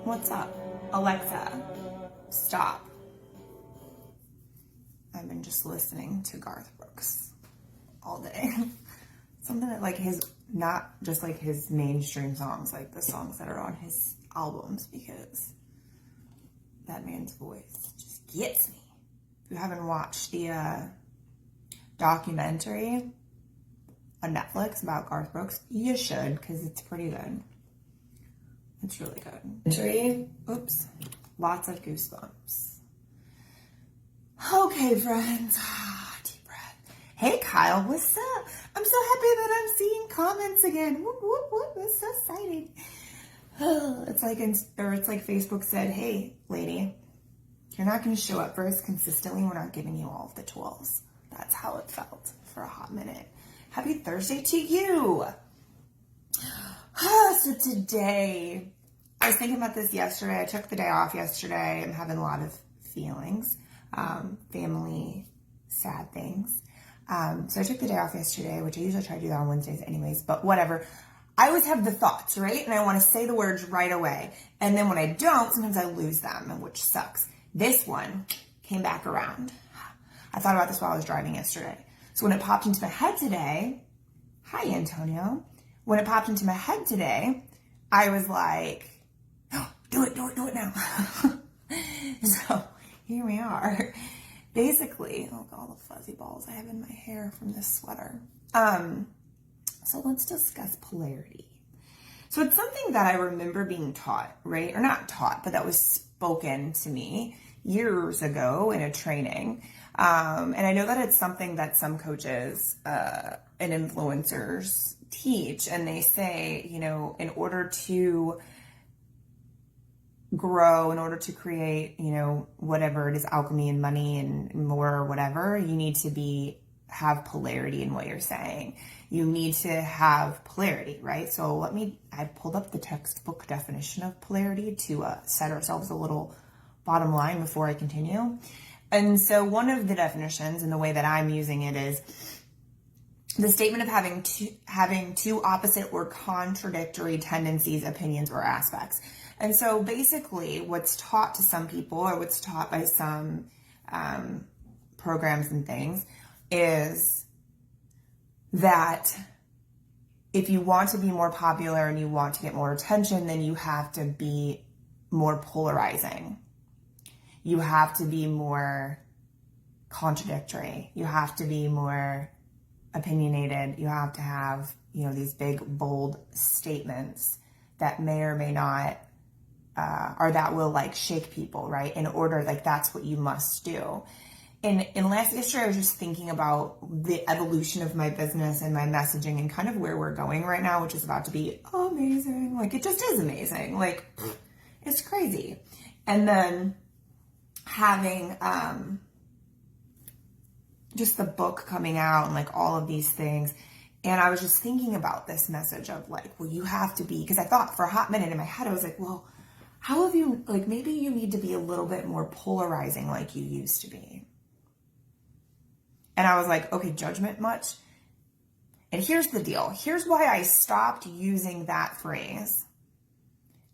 What's up? Alexa, stop. I've been just listening to Garth Brooks all day. Something that like his, not just like his mainstream songs, like the songs that are on his albums, because that man's voice just gets me. If you haven't watched the documentary on Netflix about Garth Brooks, you should, because it's pretty good. It's really good. Oops. Lots of goosebumps. Okay, friends. Deep breath. Hey, Kyle, what's up? I'm so happy that I'm seeing comments again. Whoop, whoop, whoop. It's so exciting. It's like Facebook said, hey, lady, you're not going to show up for us consistently. We're not giving you all of the tools. That's how it felt for a hot minute. Happy Thursday to you. So today, I was thinking about this yesterday. I took the day off yesterday. I'm having a lot of feelings, family, sad things. So I took the day off yesterday, which I usually try to do that on Wednesdays anyways, but whatever. I always have the thoughts, right? And I want to say the words right away. And then when I don't, sometimes I lose them, which sucks. This one came back around. I thought about this while I was driving yesterday. So when it popped into my head today, hi, Antonio. When it popped into my head today, I was like, oh, do it now. So here we are. Basically, look at all the fuzzy balls I have in my hair from this sweater. So let's discuss polarity. So it's something that I remember being taught, right? Or not taught, but that was spoken to me years ago in a training. And I know that it's something that some coaches and influencers teach, and they say, you know, in order to grow, in order to create, you know, whatever it is, alchemy and money and more or whatever, you need to have polarity in what you're saying. You need to have polarity, right? So I pulled up the textbook definition of polarity to set ourselves a little bottom line before I continue. And so one of the definitions, and the way that I'm using it, is the statement of having two opposite or contradictory tendencies, opinions, or aspects. And so basically what's taught to some people, or what's taught by some programs and things, is that if you want to be more popular and you want to get more attention, then you have to be more polarizing. You have to be more contradictory. You have to be more opinionated. You have to have, you know, these big, bold statements that may or may not, or that will like shake people, right? In order, like that's what you must do. And yesterday I was just thinking about the evolution of my business and my messaging and kind of where we're going right now, which is about to be amazing. Like it just is amazing. Like it's crazy. And then having just the book coming out and like all of these things. And I was just thinking about this message of like, well, you have to be, because I thought for a hot minute in my head, I was like, well, how have you, like maybe you need to be a little bit more polarizing like you used to be. And I was like, okay, judgment much? And here's the deal. Here's why I stopped using that phrase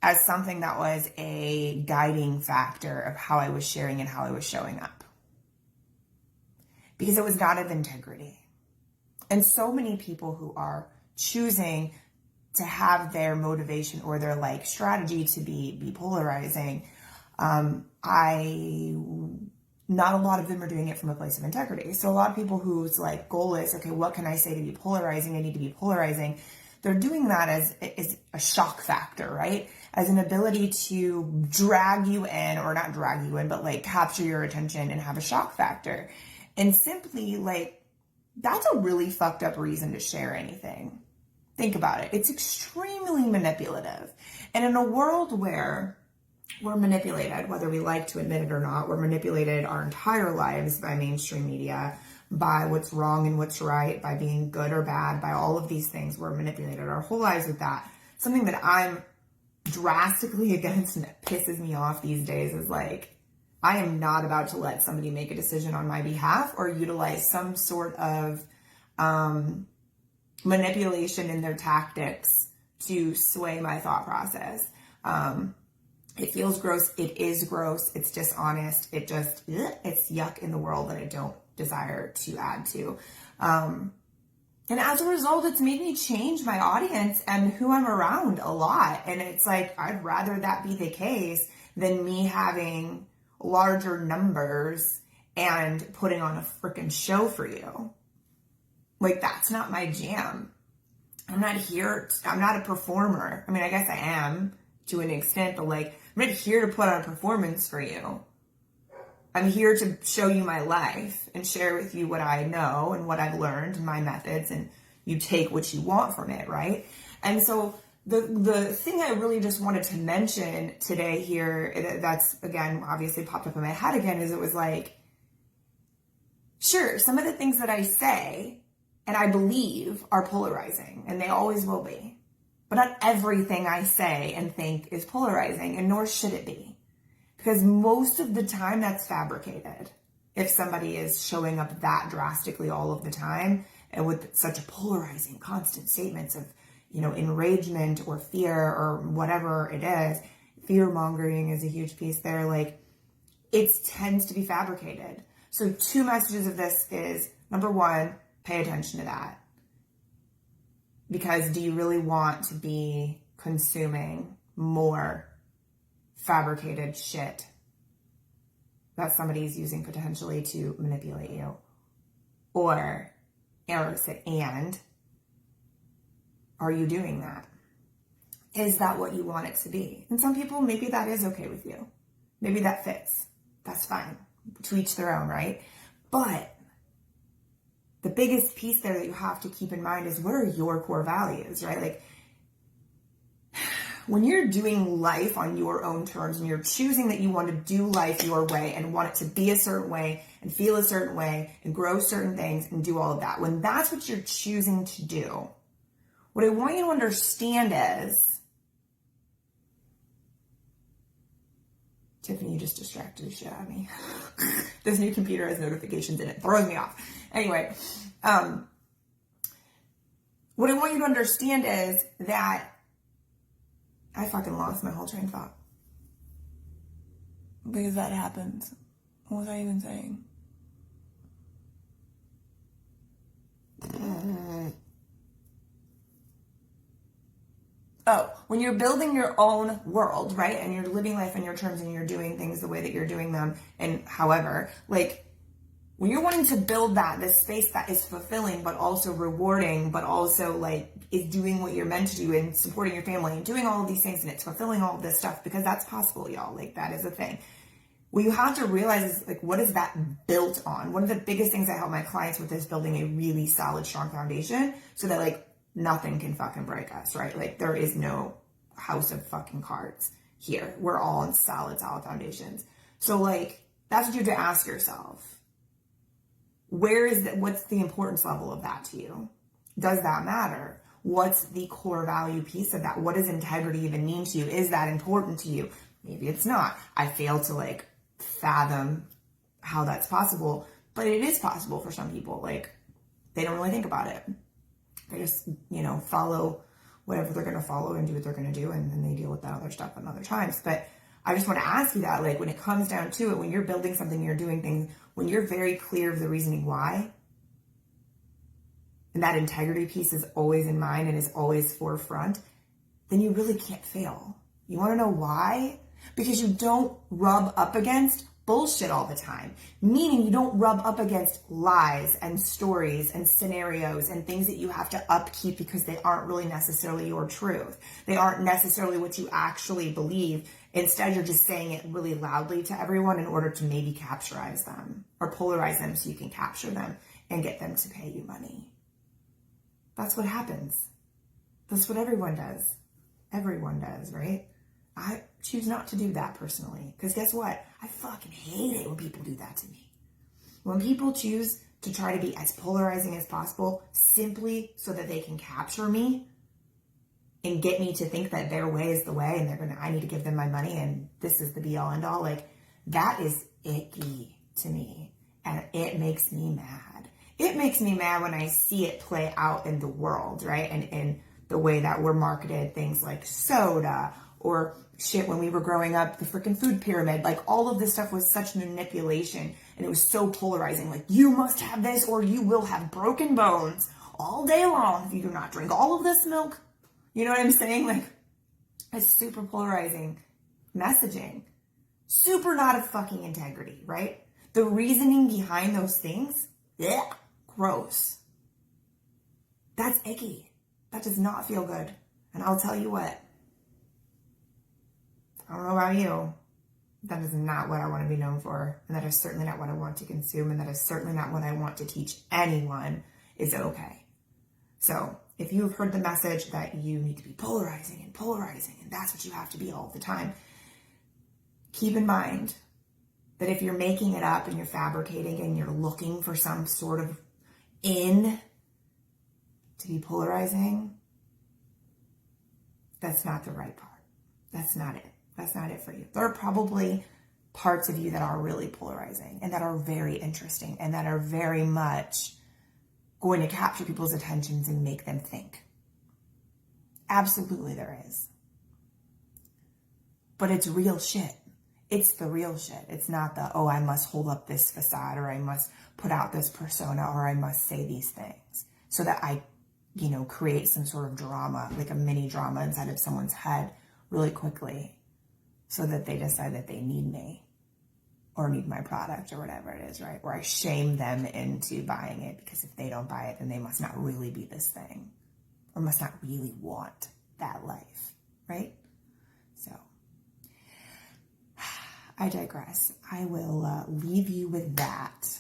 as something that was a guiding factor of how I was sharing and how I was showing up. Because it was not of integrity. And so many people who are choosing to have their motivation or their like strategy to be polarizing, not a lot of them are doing it from a place of integrity. So a lot of people whose like goal is, okay, what can I say to be polarizing? I need to be polarizing. They're doing that as a shock factor, right? As an ability to drag you in, or not drag you in, but like capture your attention and have a shock factor. And simply like, that's a really fucked up reason to share anything. Think about it. It's extremely manipulative. And in a world where we're manipulated, whether we like to admit it or not, we're manipulated our entire lives by mainstream media, by what's wrong and what's right, by being good or bad, by all of these things. We're manipulated our whole lives with that. Something that I'm drastically against and that pisses me off these days is like, I am not about to let somebody make a decision on my behalf or utilize some sort of manipulation in their tactics to sway my thought process. It feels gross. It is gross. It's dishonest. It's yuck in the world that I don't desire to add to. And as a result, it's made me change my audience and who I'm around a lot. And it's like, I'd rather that be the case than me having larger numbers and putting on a freaking show for you. Like, that's not my jam. I'm not a performer. I mean, I guess I am to an extent, but like, I'm not here to put on a performance for you. I'm here to show you my life and share with you what I know and what I've learned and my methods, and you take what you want from it, right? And so the thing I really just wanted to mention today here, that's again, obviously popped up in my head again, is it was like, sure, some of the things that I say and I believe are polarizing, and they always will be. But not everything I say and think is polarizing, and nor should it be. Because most of the time that's fabricated. If somebody is showing up that drastically all of the time and with such a polarizing constant statements of, enragement or fear or whatever it is, fear mongering is a huge piece there. Like, it tends to be fabricated. So 2 messages of this is, number 1, pay attention to that. Because do you really want to be consuming more fabricated shit that somebody's using potentially to manipulate you? Or and are you doing that? Is that what you want it to be? And some people, maybe that is okay with you. Maybe that fits. That's fine. To each their own, right? But the biggest piece there that you have to keep in mind is, what are your core values, right? Like, when you're doing life on your own terms and you're choosing that you want to do life your way and want it to be a certain way and feel a certain way and grow certain things and do all of that, when that's what you're choosing to do, what I want you to understand is, Tiffany, you just distracted the shit out of me. This new computer has notifications in it. Throws me off. Anyway, what I want you to understand is that I fucking lost my whole train of thought. Because that happens. What was I even saying? Oh, when you're building your own world, right? And you're living life on your terms and you're doing things the way that you're doing them and however, like, when you're wanting to build this space that is fulfilling, but also rewarding, but also like is doing what you're meant to do and supporting your family and doing all of these things, and it's fulfilling all of this stuff, because that's possible, y'all. Like, that is a thing. What you have to realize is, like, what is that built on? One of the biggest things I help my clients with is building a really solid, strong foundation so that, like, nothing can fucking break us, right? Like, there is no house of fucking cards here. We're all on solid foundations. So, like, that's what you have to ask yourself. What's the importance level of that to you? Does that matter? What's the core value piece of that? What does integrity even mean to you? Is that important to you? Maybe it's not. I fail to like fathom how that's possible, but it is possible for some people. Like, they don't really think about it. They just, follow whatever they're going to follow and do what they're going to do, and then they deal with that other stuff at other times. But I just want to ask you that, like, when it comes down to it, when you're building something, you're doing things, when you're very clear of the reasoning why, and that integrity piece is always in mind and is always forefront, then you really can't fail. You want to know why? Because you don't rub up against bullshit all the time. Meaning, you don't rub up against lies and stories and scenarios and things that you have to upkeep because they aren't really necessarily your truth. They aren't necessarily what you actually believe. Instead, you're just saying it really loudly to everyone in order to maybe capturize them or polarize them so you can capture them and get them to pay you money. That's what happens. That's what everyone does. Everyone does, right? I choose not to do that personally, because guess what? I fucking hate it when people do that to me. When people choose to try to be as polarizing as possible simply so that they can capture me and get me to think that their way is the way and I need to give them my money and this is the be all end all, like, that is icky to me, and it makes me mad. It makes me mad when I see it play out in the world, right? And in the way that we're marketed things like soda or shit, when we were growing up, the freaking food pyramid, like all of this stuff was such manipulation, and it was so polarizing. Like, you must have this or you will have broken bones all day long if you do not drink all of this milk. You know what I'm saying? Like, it's super polarizing messaging. Super not of fucking integrity, right? The reasoning behind those things, ugh, gross. That's icky. That does not feel good. And I'll tell you what, I don't know about you, that is not what I want to be known for. And that is certainly not what I want to consume. And that is certainly not what I want to teach anyone is okay. So if you've heard the message that you need to be polarizing, and that's what you have to be all the time, keep in mind that if you're making it up and you're fabricating and you're looking for some sort of to be polarizing, that's not the right part. That's not it. That's not it for you. There are probably parts of you that are really polarizing and that are very interesting and that are very much going to capture people's attentions and make them think. Absolutely there is. But it's real shit. It's the real shit. It's not the, oh, I must hold up this facade, or I must put out this persona, or I must say these things so that I, create some sort of drama, like a mini drama inside of someone's head really quickly so that they decide that they need me or need my product or whatever it is, right? Or I shame them into buying it because if they don't buy it, then they must not really be this thing or must not really want that life, right? So I digress. I will leave you with that.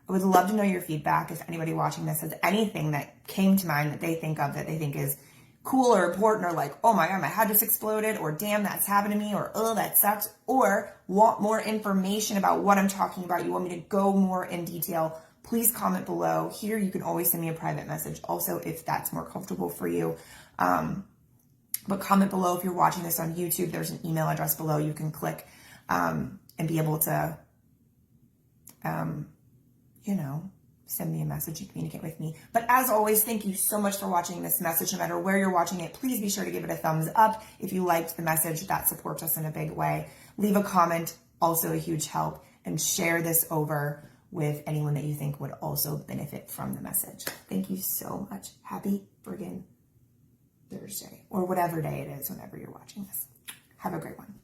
I would love to know your feedback. If anybody watching this has anything that came to mind that they think of that they think is cool or important, or like, oh my God, my head just exploded, or damn, that's happened to me, or oh, that sucks, or want more information about what I'm talking about, you want me to go more in detail, please comment below. Here, you can always send me a private message also if that's more comfortable for you. But comment below if you're watching this on YouTube. There's an email address below you can click and be able to, send me a message and communicate with me. But as always, thank you so much for watching this message. No matter where you're watching it, please be sure to give it a thumbs up if you liked the message. That supports us in a big way. Leave a comment, also a huge help, and share this over with anyone that you think would also benefit from the message. Thank you so much. Happy friggin' Thursday, or whatever day it is whenever you're watching this. Have a great one.